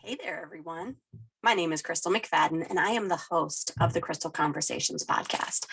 Hey there, everyone. My name is Crystal McFadden, and I am the host of the Crystal Conversations podcast.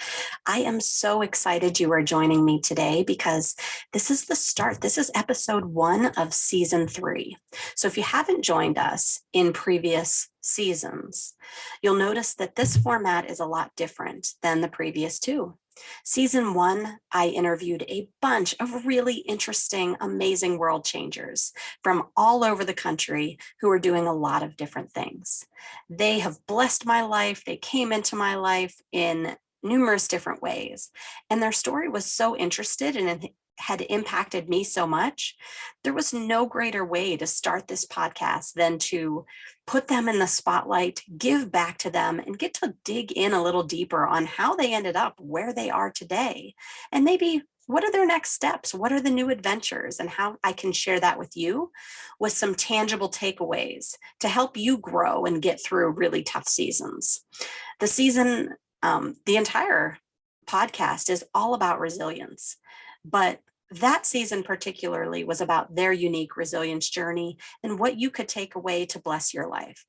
I am so excited you are joining me today because this is the start. This is episode 1 of season 3. So if you haven't joined us in previous seasons, you'll notice that this format is a lot different than the previous 2. Season 1, I interviewed a bunch of really interesting, amazing world changers from all over the country who are doing a lot of different things. They have blessed my life. They came into my life in numerous different ways. And their story was so interested and it had impacted me so much. There was no greater way to start this podcast than to put them in the spotlight, give back to them, and get to dig in a little deeper on how they ended up where they are today. And maybe what are their next steps? What are the new adventures? And how I can share that with you with some tangible takeaways to help you grow and get through really tough seasons. The entire podcast is all about resilience, but that season particularly was about their unique resilience journey and what you could take away to bless your life.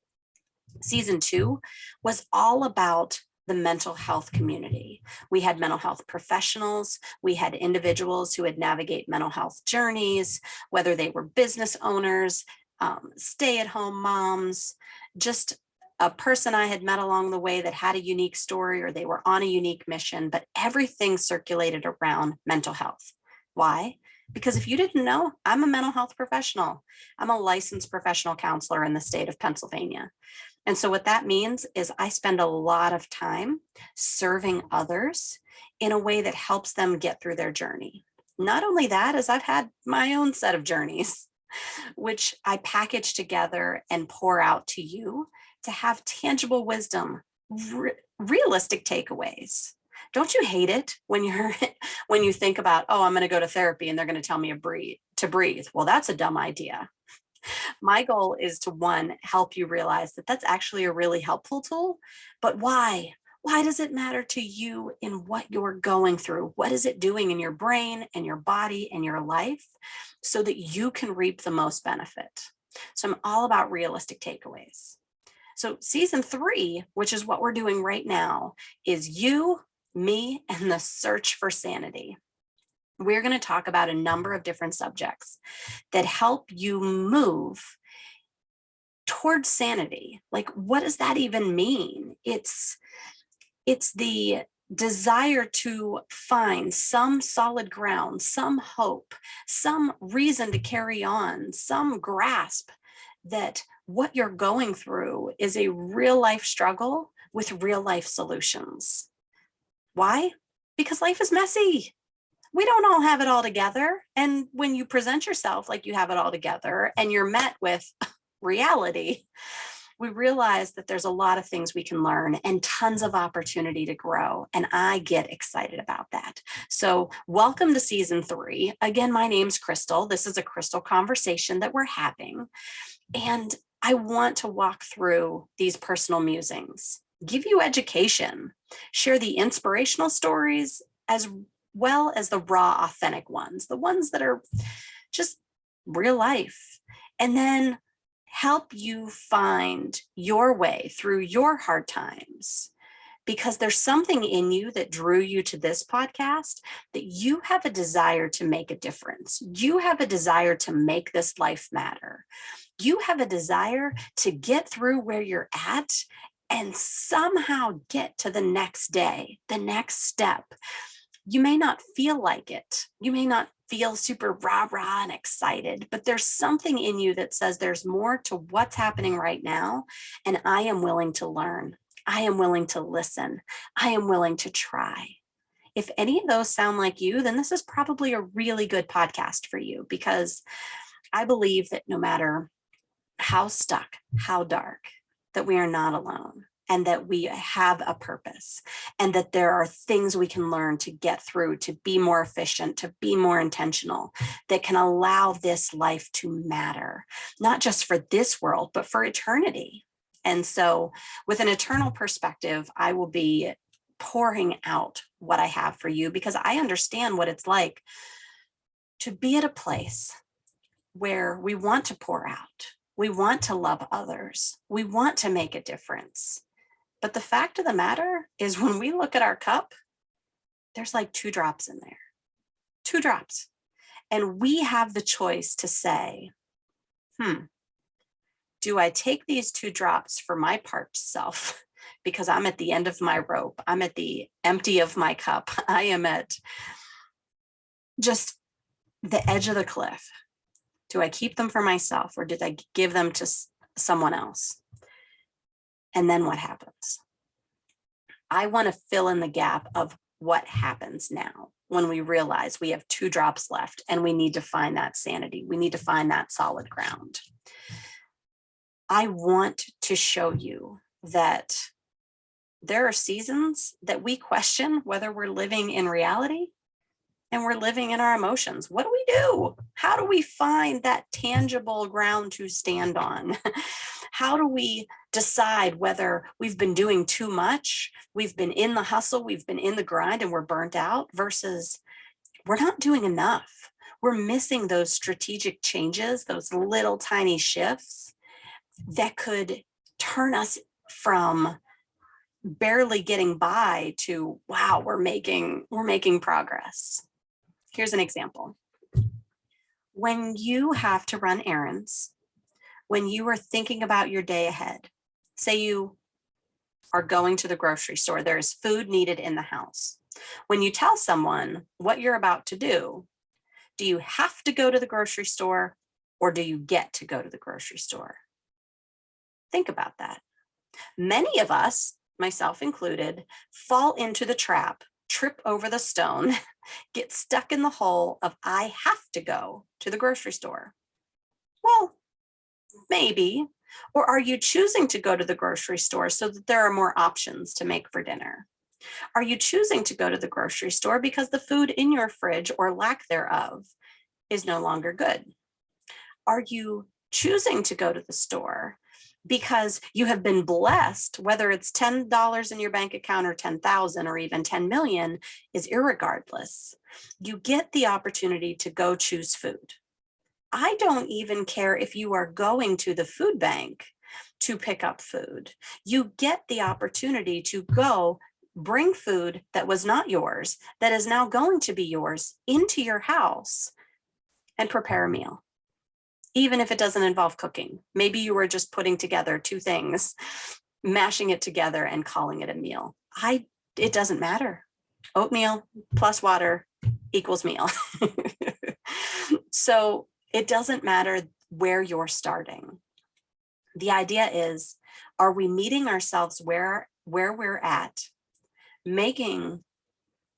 Season 2 was all about the mental health community. We had mental health professionals, we had individuals who would navigate mental health journeys, whether they were business owners, stay-at-home moms, just a person I had met along the way that had a unique story or they were on a unique mission, but everything circulated around mental health. Why? Because if you didn't know, I'm a mental health professional. I'm a licensed professional counselor in the state of Pennsylvania. And so what that means is I spend a lot of time serving others in a way that helps them get through their journey. Not only that, as I've had my own set of journeys, which I package together and pour out to you to have tangible wisdom, realistic takeaways. Don't you hate it when you think about, oh, I'm going to go to therapy and they're going to tell me to breathe? Well, that's a dumb idea. My goal is to, one, help you realize that that's actually a really helpful tool, but why? Why does it matter to you in what you're going through? What is it doing in your brain and your body and your life so that you can reap the most benefit? So I'm all about realistic takeaways. So season 3, which is what we're doing right now, is you, me, and the search for sanity. We're going to talk about a number of different subjects that help you move towards sanity. Like, what does that even mean? It's the desire to find some solid ground, some hope, some reason to carry on, some grasp that what you're going through is a real life struggle with real life solutions. Why? Because life is messy. We don't all have it all together. And when you present yourself like you have it all together and you're met with reality, we realize that there's a lot of things we can learn and tons of opportunity to grow. And I get excited about that. So welcome to season 3. Again, my name's Crystal. This is a Crystal conversation that we're having. And I want to walk through these personal musings, give you education, share the inspirational stories as well as the raw, authentic ones, the ones that are just real life, and then help you find your way through your hard times. Because there's something in you that drew you to this podcast, that you have a desire to make a difference. You have a desire to make this life matter. You have a desire to get through where you're at and somehow get to the next day, the next step. You may not feel like it. You may not feel super rah-rah and excited, but there's something in you that says there's more to what's happening right now, and I am willing to learn. I am willing to listen. I am willing to try. If any of those sound like you, then this is probably a really good podcast for you, because I believe that no matter how stuck, how dark, that we are not alone. And that we have a purpose, and that there are things we can learn to get through, to be more efficient, to be more intentional, that can allow this life to matter, not just for this world, but for eternity. And so with an eternal perspective, I will be pouring out what I have for you, because I understand what it's like to be at a place where we want to pour out, We want to love others. We want to make a difference. But the fact of the matter is, when we look at our cup, there's like 2 drops in there, 2 drops. And we have the choice to say, do I take these 2 drops for my parched self? Because I'm at the end of my rope. I'm at the empty of my cup. I am at just the edge of the cliff. Do I keep them for myself, or did I give them to someone else? And then what happens? I want to fill in the gap of what happens now when we realize we have 2 drops left and we need to find that sanity. We need to find that solid ground. I want to show you that there are seasons that we question whether we're living in reality and we're living in our emotions. What do we do? How do we find that tangible ground to stand on? How do we decide whether we've been doing too much, we've been in the hustle, we've been in the grind, and we're burnt out, versus we're not doing enough? We're missing those strategic changes, those little tiny shifts that could turn us from barely getting by to, wow, we're making progress. Here's an example. When you have to run errands, when you are thinking about your day ahead, say you are going to the grocery store, there's food needed in the house. When you tell someone what you're about to do you have to go to the grocery store, or do you get to go to the grocery store? Think about that. Many of us, myself included, fall into the trap, trip over the stone, get stuck in the hole of I have to go to the grocery store. Well, maybe. Or are you choosing to go to the grocery store so that there are more options to make for dinner? Are you choosing to go to the grocery store because the food in your fridge, or lack thereof, is no longer good? Are you choosing to go to the store because you have been blessed, whether it's $10 in your bank account or 10,000 or even 10 million, is irregardless. You get the opportunity to go choose food. I don't even care if you are going to the food bank to pick up food. You get the opportunity to go bring food that was not yours, that is now going to be yours, into your house and prepare a meal. Even if it doesn't involve cooking. Maybe you were just putting together 2 things, mashing it together and calling it a meal. It doesn't matter. Oatmeal plus water equals meal. So it doesn't matter where you're starting. The idea is, are we meeting ourselves where we're at, making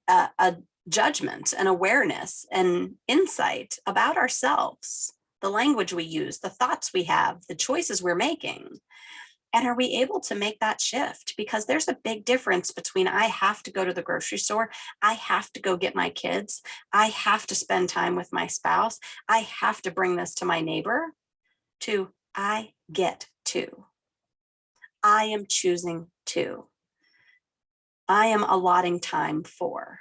a judgment, an awareness, an insight about ourselves, the language we use, the thoughts we have, the choices we're making? And are we able to make that shift? Because there's a big difference between I have to go to the grocery store, I have to go get my kids, I have to spend time with my spouse, I have to bring this to my neighbor, to I get to. I am choosing to. I am allotting time for.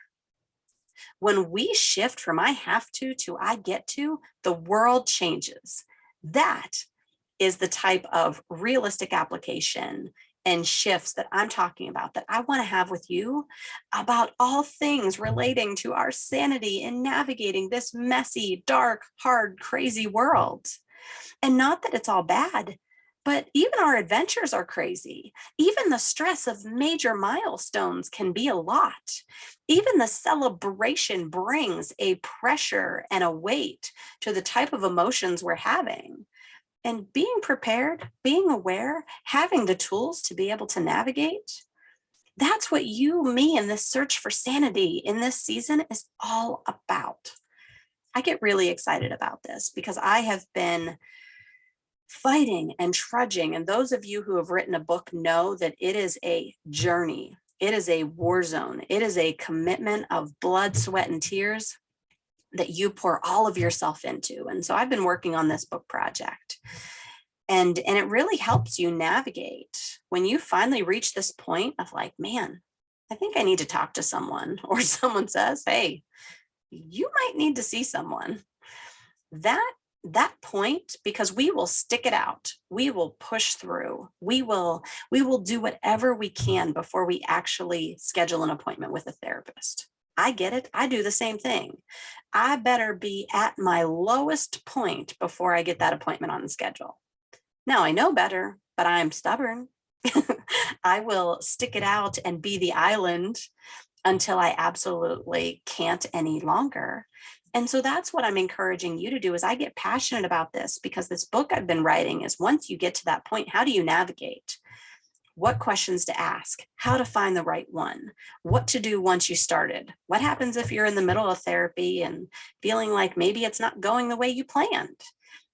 When we shift from I have to I get to, the world changes. That is the type of realistic application and shifts that I'm talking about, that I want to have with you about all things relating to our sanity in navigating this messy, dark, hard, crazy world. And not that it's all bad, but even our adventures are crazy. Even the stress of major milestones can be a lot. Even the celebration brings a pressure and a weight to the type of emotions we're having. And being prepared, being aware, having the tools to be able to navigate, that's what you, me, and this search for sanity in this season is all about. I get really excited about this because I have been fighting and trudging. And those of you who have written a book know that it is a journey. It is a war zone. It is a commitment of blood, sweat, and tears that you pour all of yourself into. And so I've been working on this book project. And it really helps you navigate when you finally reach this point of like, man, I think I need to talk to someone, or someone says, hey, you might need to see someone. That that point, because we will stick it out, we will push through, we will do whatever we can before we actually schedule an appointment with a therapist. I get it. I do the same thing. I better be at my lowest point before I get that appointment on the schedule. Now I know better, but I'm stubborn. I will stick it out and be the island until I absolutely can't any longer. And so that's what I'm encouraging you to do. Is I get passionate about this because this book I've been writing is, once you get to that point, how do you navigate? What questions to ask, how to find the right one, what to do once you started. What happens if you're in the middle of therapy and feeling like maybe it's not going the way you planned?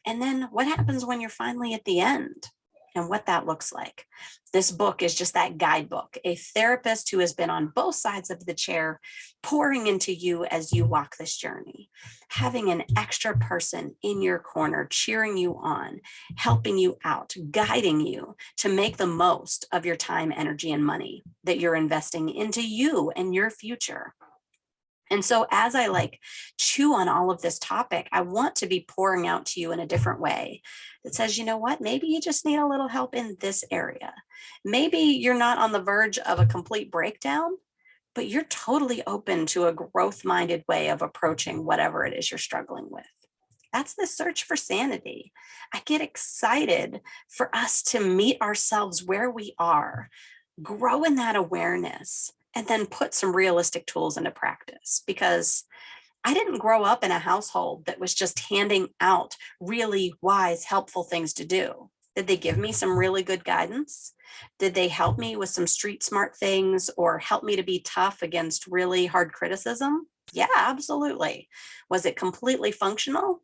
And then what happens when you're finally at the end, and what that looks like. This book is just that guidebook, a therapist who has been on both sides of the chair, pouring into you as you walk this journey, having an extra person in your corner, cheering you on, helping you out, guiding you to make the most of your time, energy, and money that you're investing into you and your future. And so as I chew on all of this topic, I want to be pouring out to you in a different way that says, you know what, maybe you just need a little help in this area. Maybe you're not on the verge of a complete breakdown, but you're totally open to a growth-minded way of approaching whatever it is you're struggling with. That's the search for sanity. I get excited for us to meet ourselves where we are, grow in that awareness, and then put some realistic tools into practice. Because I didn't grow up in a household that was just handing out really wise, helpful things to do. Did they give me some really good guidance? Did they help me with some street smart things, or help me to be tough against really hard criticism? Yeah, absolutely. Was it completely functional?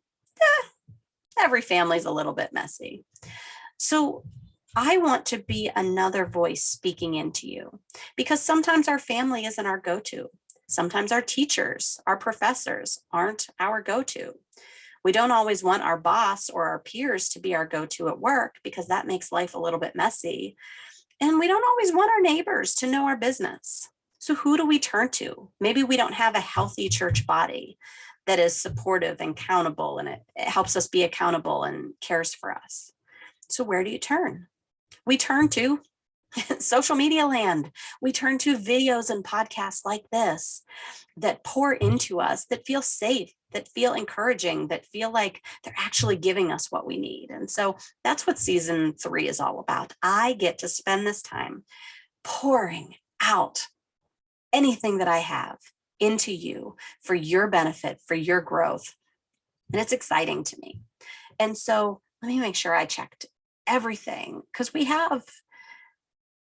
Every family's a little bit messy. So I want to be another voice speaking into you, because sometimes our family isn't our go-to. Sometimes our teachers, our professors aren't our go-to. We don't always want our boss or our peers to be our go-to at work, because that makes life a little bit messy. And we don't always want our neighbors to know our business. So who do we turn to? Maybe we don't have a healthy church body that is supportive and accountable, and it helps us be accountable and cares for us. So where do you turn? We turn to social media land. We turn to videos and podcasts like this that pour into us, that feel safe, that feel encouraging, that feel like they're actually giving us what we need. And so that's what season 3 is all about. I get to spend this time pouring out anything that I have into you for your benefit, for your growth. And it's exciting to me. And so let me make sure I checked everything, because we have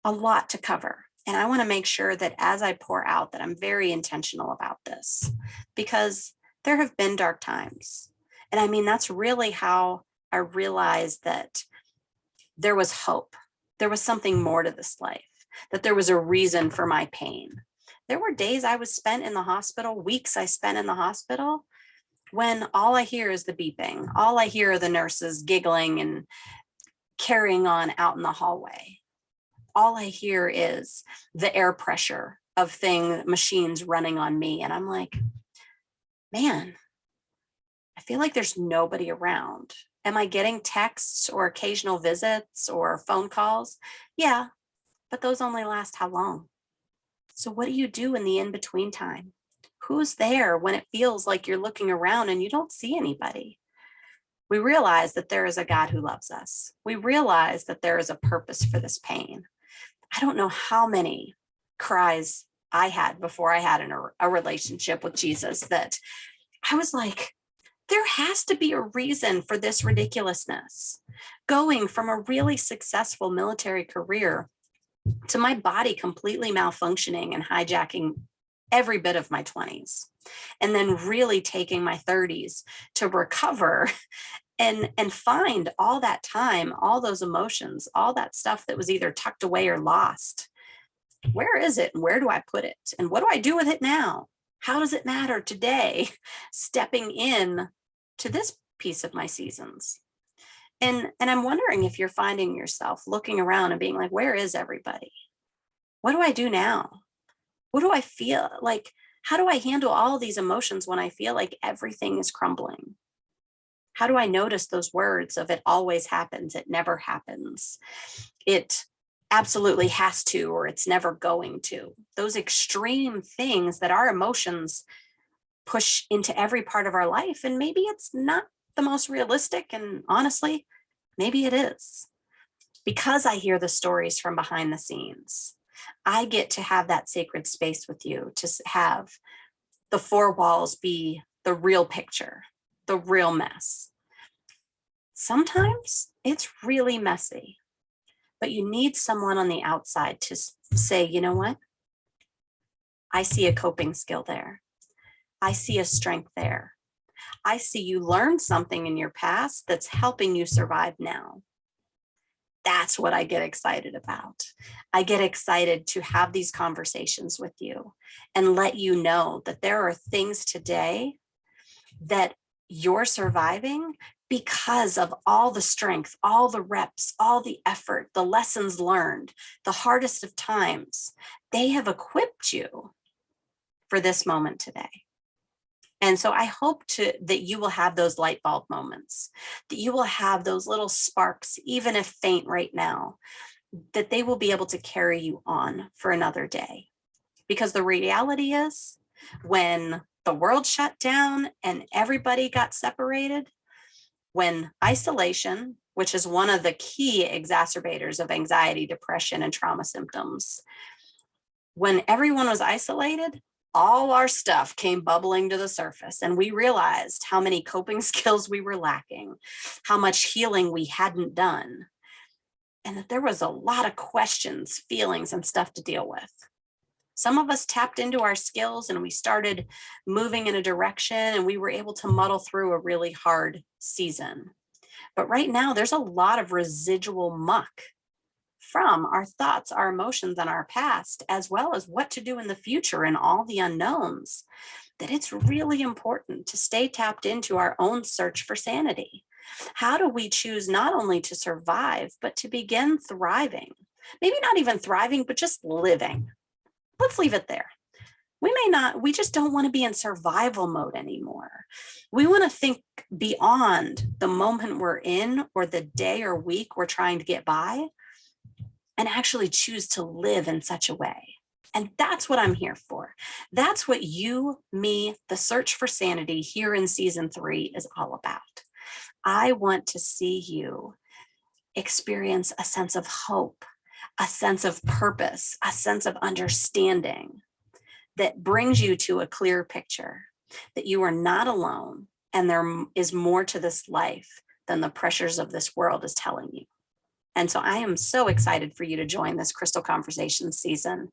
a lot to cover. And I want to make sure that as I pour out, that I'm very intentional about this, because there have been dark times. And I mean, that's really how I realized that there was hope. There was something more to this life, that there was a reason for my pain. There were days I was spent in the hospital, weeks I spent in the hospital, when all I hear is the beeping. All I hear are the nurses giggling and carrying on out in the hallway. All I hear is the air pressure of machines running on me. And I'm like, man, I feel like there's nobody around. Am I getting texts or occasional visits or phone calls? Yeah, but those only last how long? So what do you do in the in-between time? Who's there when it feels like you're looking around and you don't see anybody? We realize that there is a God who loves us. We realize that there is a purpose for this pain. I don't know how many cries I had before I had a relationship with Jesus, that I was like, there has to be a reason for this ridiculousness. Going from a really successful military career to my body completely malfunctioning and hijacking every bit of my 20s, and then really taking my 30s to recover and find all that time, all those emotions, all that stuff that was either tucked away or lost. Where is it, and where do I put it, and what do I do with it now? How does it matter today, stepping in to this piece of my seasons? And I'm wondering if you're finding yourself looking around and being like, where is everybody? What do I do now? What do I feel like? How do I handle all these emotions when I feel like everything is crumbling? How do I notice those words of it always happens, it never happens, it absolutely has to, or it's never going to? Those extreme things that our emotions push into every part of our life. And maybe it's not the most realistic. And honestly, maybe it is. Because I hear the stories from behind the scenes, I get to have that sacred space with you to have the four walls be the real picture, the real mess. Sometimes it's really messy, but you need someone on the outside to say, you know what? I see a coping skill there. I see a strength there. I see you learned something in your past that's helping you survive now. That's what I get excited about. I get excited to have these conversations with you and let you know that there are things today that you're surviving because of all the strength, all the reps, all the effort, the lessons learned, the hardest of times. They have equipped you for this moment today. And so I hope that you will have those light bulb moments, that you will have those little sparks, even if faint right now, that they will be able to carry you on for another day. Because the reality is, when the world shut down and everybody got separated, when isolation, which is one of the key exacerbators of anxiety, depression, and trauma symptoms, when everyone was isolated, all our stuff came bubbling to the surface, and we realized how many coping skills we were lacking, how much healing we hadn't done, and that there was a lot of questions, feelings, and stuff to deal with. Some of us tapped into our skills and we started moving in a direction, and we were able to muddle through a really hard season. But right now, there's a lot of residual muck from our thoughts, our emotions, and our past, as well as what to do in the future and all the unknowns, that it's really important to stay tapped into our own search for sanity. How do we choose not only to survive, but to begin thriving? Maybe not even thriving, but just living. Let's leave it there. We just don't want to be in survival mode anymore. We want to think beyond the moment we're in or the day or week we're trying to get by, and actually choose to live in such a way. And that's what I'm here for. That's what you, me, the search for sanity here in season 3 is all about. I want to see you experience a sense of hope, a sense of purpose, a sense of understanding that brings you to a clear picture that you are not alone and there is more to this life than the pressures of this world is telling you. And so I am so excited for you to join this Crystal Conversations season.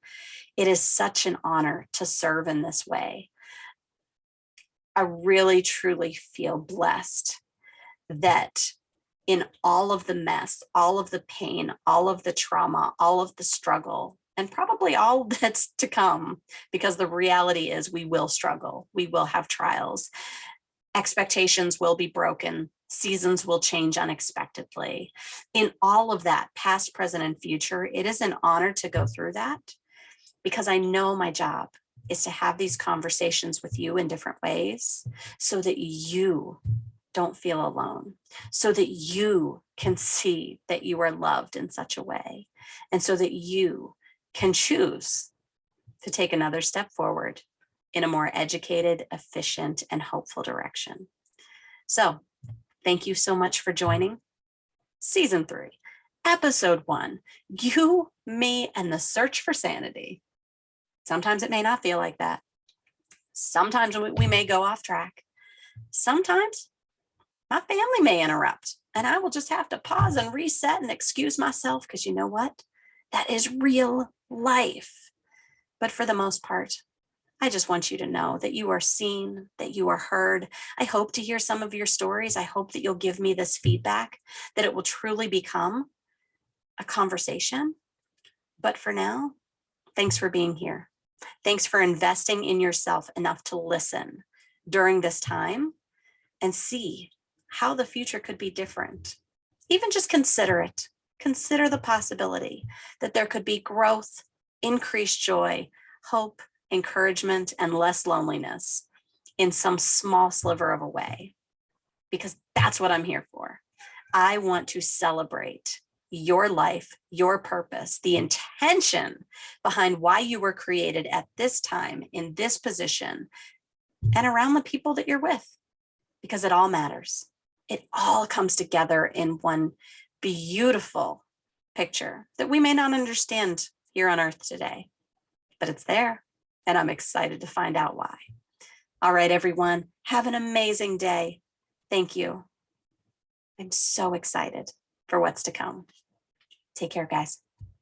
It is such an honor to serve in this way. I really, truly feel blessed that in all of the mess, all of the pain, all of the trauma, all of the struggle, and probably all that's to come, because the reality is we will struggle, we will have trials, expectations will be broken, seasons will change unexpectedly. In all of that, past, present, and future, it is an honor to go through that, because I know my job is to have these conversations with you in different ways so that you don't feel alone, so that you can see that you are loved in such a way, and so that you can choose to take another step forward in a more educated, efficient, and hopeful direction. So thank you so much for joining season 3, episode 1, you, me, and the search for sanity. Sometimes it may not feel like that. Sometimes we may go off track. Sometimes my family may interrupt, and I will just have to pause and reset and excuse myself, because you know what? That is real life. But for the most part, I just want you to know that you are seen, that you are heard. I hope to hear some of your stories. I hope that you'll give me this feedback, that it will truly become a conversation. But for now, thanks for being here. Thanks for investing in yourself enough to listen during this time and see how the future could be different. Even just consider it. Consider the possibility that there could be growth, increased joy, hope, encouragement, and less loneliness in some small sliver of a way. because that's what I'm here for. I want to celebrate your life, your purpose, the intention behind why you were created at this time, in this position, and around the people that you're with, because it all matters. It all comes together in one beautiful picture that we may not understand here on Earth today, but it's there, and I'm excited to find out why. All right, everyone, have an amazing day. Thank you. I'm so excited for what's to come. Take care, guys.